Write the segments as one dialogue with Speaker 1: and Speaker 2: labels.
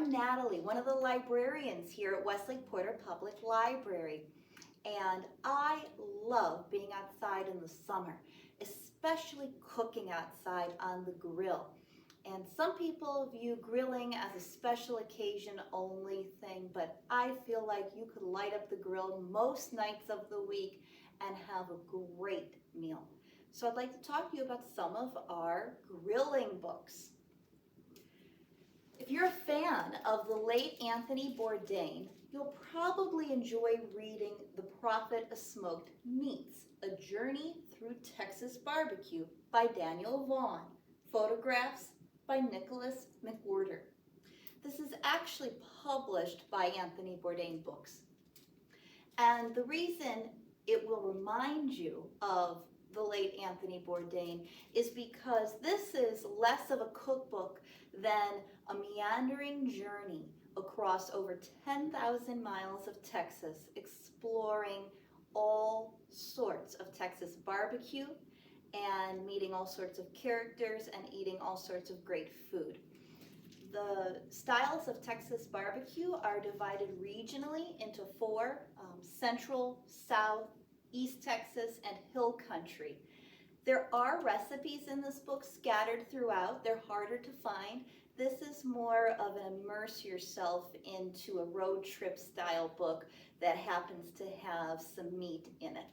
Speaker 1: I'm Natalie, one of the librarians here at Westlake Porter Public Library, and I love being outside in the summer, especially cooking outside on the grill. And some people view grilling as a special occasion only thing, but I feel like you could light up the grill most nights of the week and have a great meal. So I'd like to talk to you about some of our grilling books. If you're a fan of the late Anthony Bourdain, you'll probably enjoy reading The Prophet of Smoked Meats, A Journey Through Texas Barbecue by Daniel Vaughn, photographs by Nicholas McWhorter. This is actually published by Anthony Bourdain Books. And the reason it will remind you of the late Anthony Bourdain is because this is less of a cookbook than a meandering journey across over 10,000 miles of Texas, exploring all sorts of Texas barbecue and meeting all sorts of characters and eating all sorts of great food. The styles of Texas barbecue are divided regionally into four: Central, South, East Texas, and Hill Country. There are recipes in this book scattered throughout. They're harder to find. This is more of an immerse yourself into a road trip style book that happens to have some meat in it.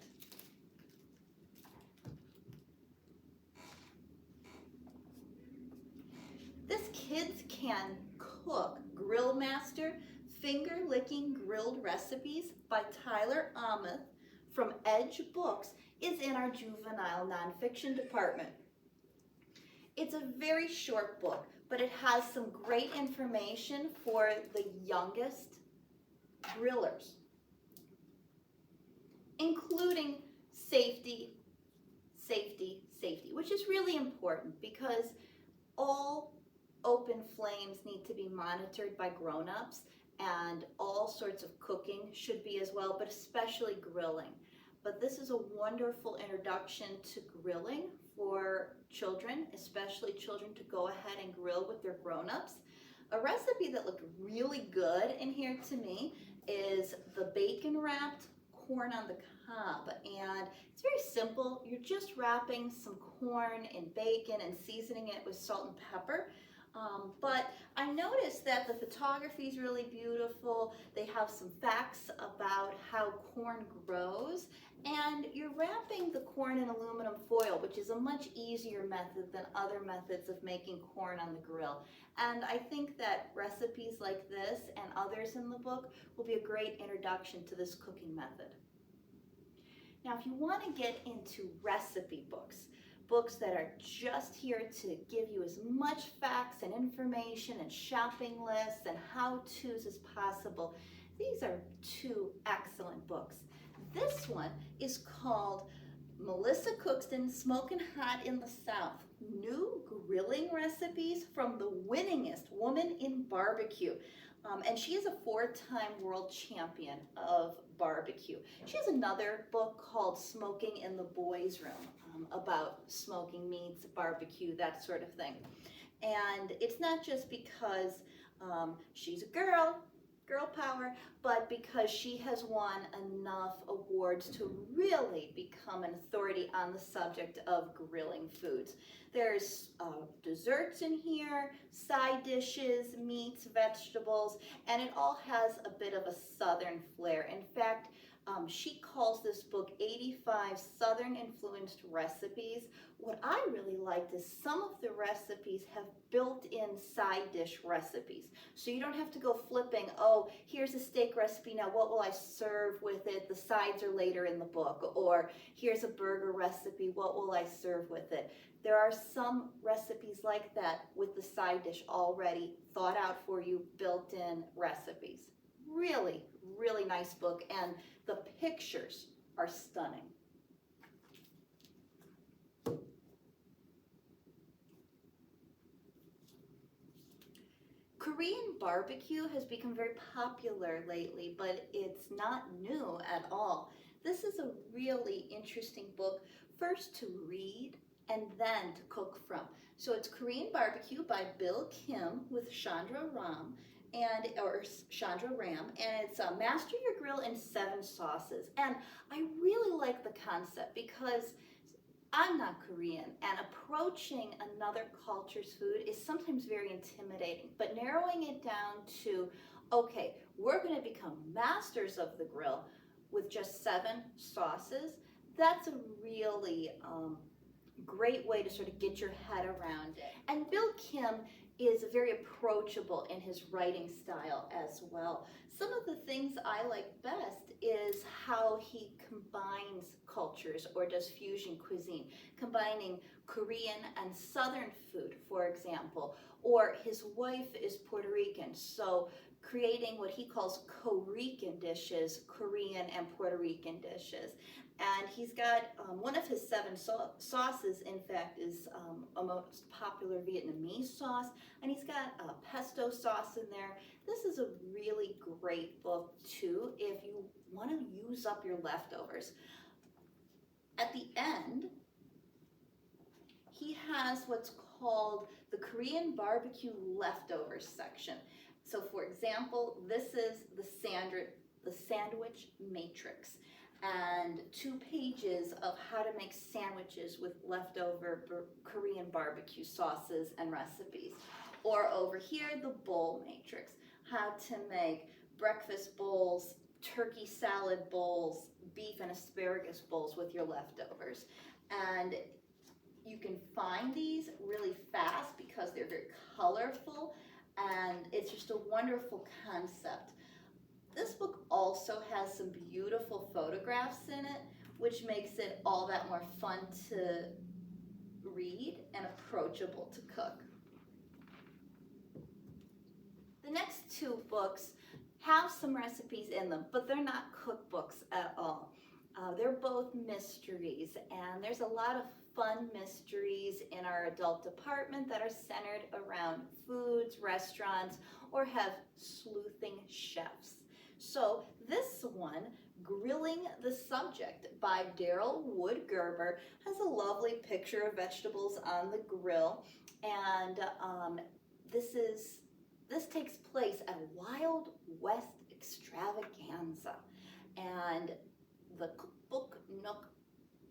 Speaker 1: This Kids Can Cook Grill Master Finger-Licking Grilled Recipes by Tyler Aamoth from Edge Books is in our juvenile nonfiction department. It's a very short book, but it has some great information for the youngest grillers, including safety, which is really important because all open flames need to be monitored by grown-ups, and all sorts of cooking should be as well, but especially grilling. But this is a wonderful introduction to grilling for children, especially children, to go ahead and grill with their grown-ups. A recipe that looked really good in here to me is the bacon-wrapped corn on the cob, and it's very simple. You're just wrapping some corn in bacon and seasoning it with salt and pepper. But I noticed that the photography is really beautiful. They have some facts about how corn grows, and you're wrapping the corn in aluminum foil, which is a much easier method than other methods of making corn on the grill. And I think that recipes like this and others in the book will be a great introduction to this cooking method. Now, if you want to get into recipe books that are just here to give you as much facts and information and shopping lists and how-tos as possible, these are two excellent books. This one is called Melissa Cookston Smokin' Hot in the South, New Grilling Recipes from the Winningest Woman in Barbecue. And she is a four-time world champion of barbecue. She has another book called Smoking in the Boys' Room, about smoking meats, barbecue, that sort of thing. And it's not just because she's a girl power, but because she has won enough awards to really become an authority on the subject of grilling foods. There's desserts in here, side dishes, meats, vegetables, and it all has a bit of a Southern flair. In fact, she calls this book 85 Southern Influenced Recipes. What I really liked is some of the recipes have built-in side dish recipes. So you don't have to go flipping, oh, here's a steak recipe, now what will I serve with it? The sides are later in the book. Or here's a burger recipe, what will I serve with it? There are some recipes like that with the side dish already thought out for you, built-in recipes. Really, really nice book, and the pictures are stunning. Korean barbecue has become very popular lately, but it's not new at all. This is a really interesting book, first to read and then to cook from. So it's Korean Barbecue by Bill Kim with Chandra Ram, and or Chandra Ram, and it's Master Your Grill in 7 Sauces. And I really like the concept because I'm not Korean, and approaching another culture's food is sometimes very intimidating. But narrowing it down to, okay, we're going to become masters of the grill with just 7 sauces, that's a really great way to sort of get your head around it. And Bill Kim is very approachable in his writing style as well. Some of the things I like best is how he combines cultures or does fusion cuisine, combining Korean and Southern food, for example, or his wife is Puerto Rican, so creating what he calls Co-Rican dishes, Korean and Puerto Rican dishes. And he's got one of his 7 sauces, in fact, is a most popular Vietnamese sauce. And he's got a pesto sauce in there. This is a really great book, too, if you want to use up your leftovers. At the end, he has what's called the Korean barbecue leftovers section. So, for example, this is the sandwich matrix, and 2 pages of how to make sandwiches with leftover Korean barbecue sauces and recipes. Or over here, the bowl matrix, how to make breakfast bowls, turkey salad bowls, beef and asparagus bowls with your leftovers. And you can find these really fast because they're very colorful, and it's just a wonderful concept. This book also has some beautiful photographs in it, which makes it all that more fun to read and approachable to cook. The next 2 books have some recipes in them, but they're not cookbooks at all. They're both mysteries, and there's a lot of fun mysteries in our adult department that are centered around foods, restaurants, or have sleuthing chefs. So this one, Grilling the Subject by Daryl Wood Gerber, has a lovely picture of vegetables on the grill, and this takes place at a Wild West extravaganza, and the Cookbook Nook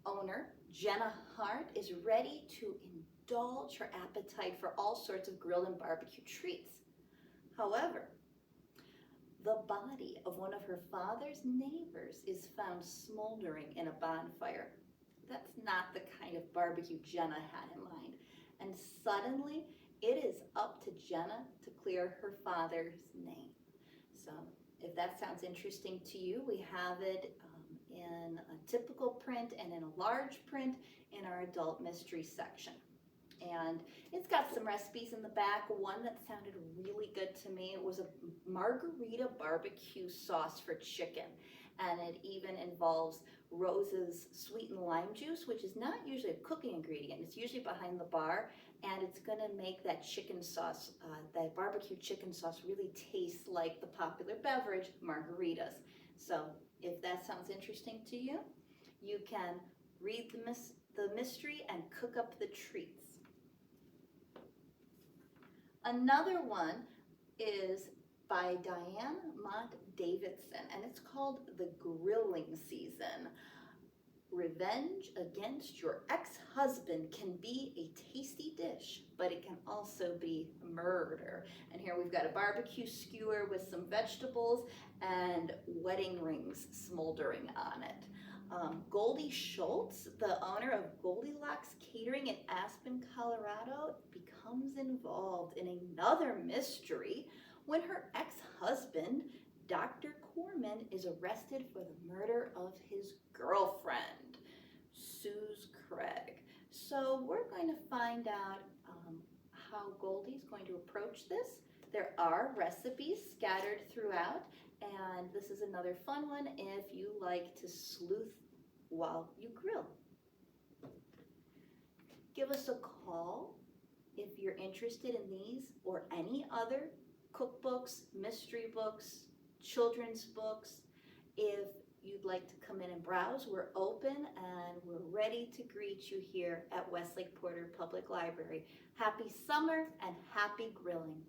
Speaker 1: owner, Jenna Hart, is ready to indulge her appetite for all sorts of grilled and barbecue treats. However, the body of one of her father's neighbors is found smoldering in a bonfire. That's not the kind of barbecue Jenna had in mind. And suddenly, it is up to Jenna to clear her father's name. So if that sounds interesting to you, we have it in a typical print and in a large print in our adult mystery section. And it's got some recipes in the back. One that sounded really good to me, it was a Margarita barbecue sauce for chicken. And it even involves Rose's sweetened lime juice, which is not usually a cooking ingredient. It's usually behind the bar, and it's going to make that chicken sauce, that barbecue chicken sauce, really taste like the popular beverage, margaritas. So if that sounds interesting to you, you can read the mystery and cook up the treats. Another one is by Diane Mott Davidson, and it's called The Grilling Season. Revenge against your ex-husband can be a tasty dish, but it can also be murder. And here we've got a barbecue skewer with some vegetables and wedding rings smoldering on it. Goldie Schultz, the owner of Goldilocks Catering in Aspen, Colorado, becomes involved in another mystery when her ex-husband, Dr. Corman, is arrested for the murder of his girlfriend, Suze Craig. So we're going to find out how Goldie's going to approach this. There are recipes scattered throughout, and this is another fun one if you like to sleuth while you grill. Give us a call if you're interested in these or any other cookbooks, mystery books, children's books. If you'd like to come in and browse, we're open and we're ready to greet you here at Westlake Porter Public Library. Happy summer and happy grilling.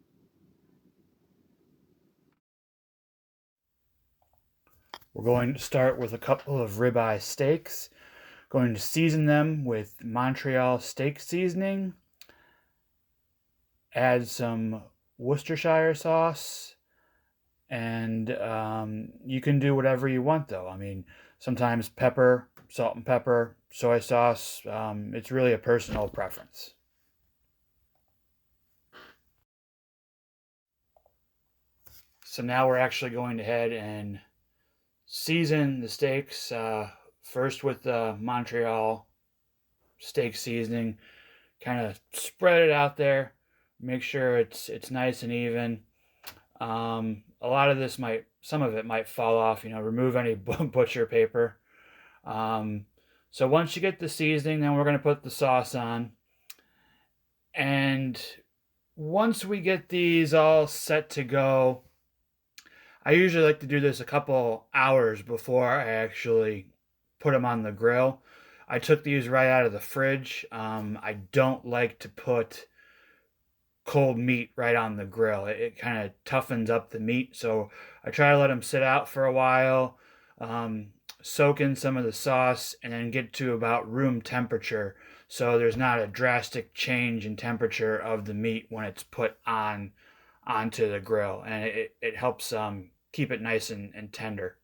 Speaker 2: We're going to start with a couple of ribeye steaks. Going to season them with Montreal steak seasoning. Add some Worcestershire sauce. And you can do whatever you want, though. I mean, sometimes pepper, salt and pepper, soy sauce. It's really a personal preference. So now we're actually going ahead and season the steaks first with the Montreal steak seasoning. Kind of spread it out there. Make sure it's nice and even. A lot of this some of it might fall off. Remove any butcher paper. So once you get the seasoning, then we're going to put the sauce on. And once we get these all set to go, I usually like to do this a couple hours before I actually put them on the grill. I took these right out of the fridge. I don't like to put cold meat right on the grill. It kind of toughens up the meat, so I try to let them sit out for a while, soak in some of the sauce, and then get to about room temperature, so there's not a drastic change in temperature of the meat when it's put onto the grill, and it helps keep it nice and tender.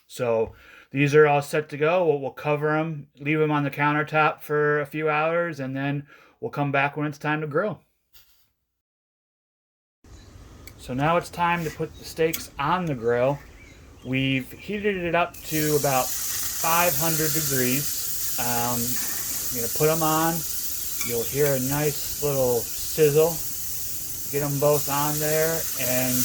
Speaker 2: So these are all set to go. We'll cover them, leave them on the countertop for a few hours, and then we'll come back when it's time to grill. So now it's time to put the steaks on the grill. We've heated it up to about 500 degrees. I'm going to put them on. You'll hear a nice little sizzle. Get them both on there, and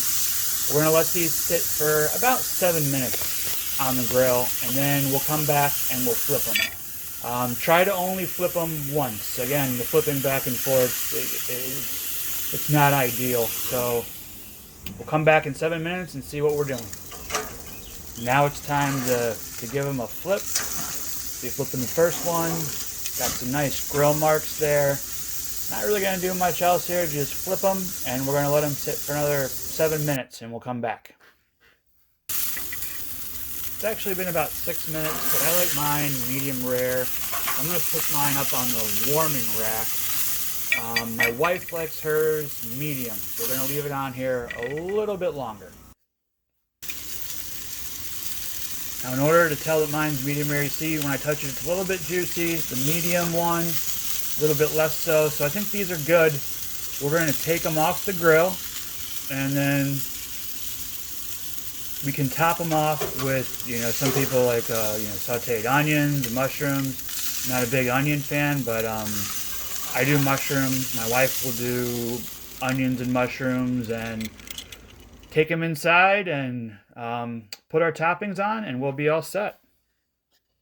Speaker 2: we're going to let these sit for about 7 minutes on the grill, and then we'll come back and we'll flip them. Try to only flip them once. Again, the flipping back and forth, it's not ideal. So we'll come back in 7 minutes and see what we're doing. Now it's time to give them a flip. So you flip in the first one. Got some nice grill marks there. Not really going to do much else here. Just flip them, and we're going to let them sit for another 7 minutes, and we'll come back. It's actually been about 6 minutes, but I like mine medium rare. I'm going to put mine up on the warming rack. My wife likes hers medium, so we're going to leave it on here a little bit longer. Now, in order to tell that mine's medium rare, you see when I touch it, it's a little bit juicy. The medium one, a little bit less so. So I think these are good. We're going to take them off the grill, and then we can top them off with, some people like, sauteed onions and mushrooms. Not a big onion fan, but I do mushrooms. My wife will do onions and mushrooms, and take them inside and put our toppings on, and we'll be all set.